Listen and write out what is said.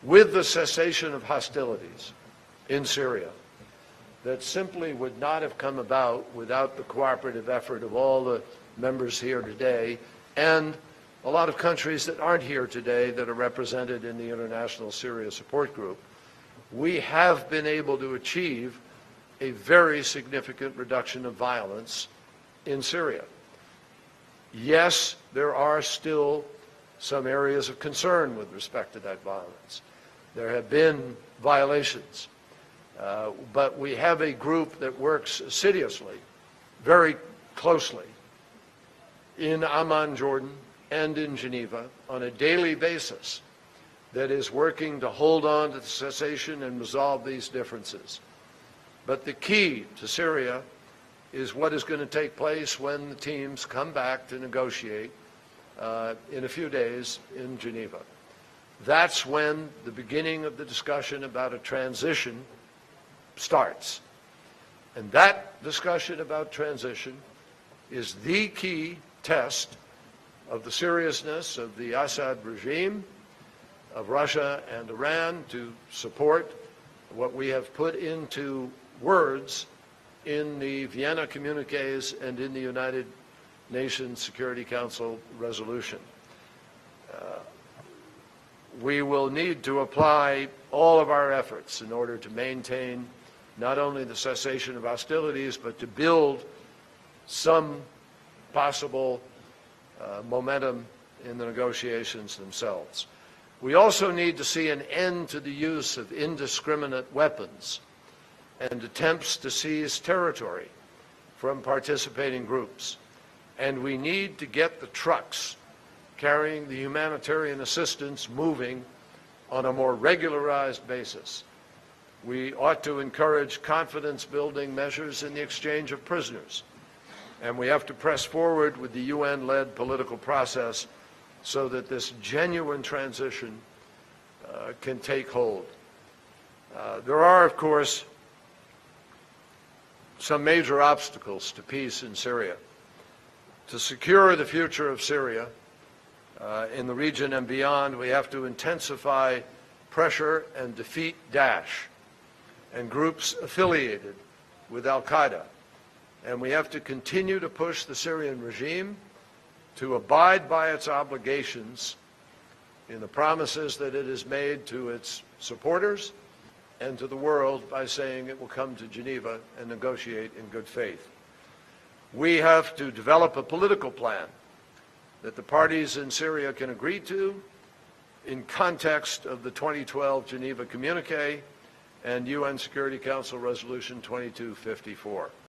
with the cessation of hostilities in Syria that simply would not have come about without the cooperative effort of all the members here today and a lot of countries that aren't here today that are represented in the International Syria Support Group. We have been able to achieve a very significant reduction of violence in Syria. Yes, there are still some areas of concern with respect to that violence. There have been violations, but we have a group that works assiduously, very closely, in Amman, Jordan, and in Geneva on a daily basis that is working to hold on to the cessation and resolve these differences. But the key to Syria is what is going to take place when the teams come back to negotiate in a few days in Geneva. That's when the beginning of the discussion about a transition starts. And that discussion about transition is the key test of the seriousness of the Assad regime, of Russia and Iran to support what we have put into words in the Vienna communiques and in the United Nations Security Council resolution. We will need to apply all of our efforts in order to maintain not only the cessation of hostilities, but to build some possible momentum in the negotiations themselves. We also need to see an end to the use of indiscriminate weapons and attempts to seize territory from participating groups. And we need to get the trucks carrying the humanitarian assistance moving on a more regularized basis. We ought to encourage confidence-building measures in the exchange of prisoners. And we have to press forward with the UN-led political process so that this genuine transition can take hold. There are, of course, some major obstacles to peace in Syria. To secure the future of Syria in the region and beyond, we have to intensify pressure and defeat Daesh and groups affiliated with al-Qaeda. And we have to continue to push the Syrian regime to abide by its obligations in the promises that it has made to its supporters and to the world by saying it will come to Geneva and negotiate in good faith. We have to develop a political plan that the parties in Syria can agree to in context of the 2012 Geneva Communique and UN Security Council Resolution 2254.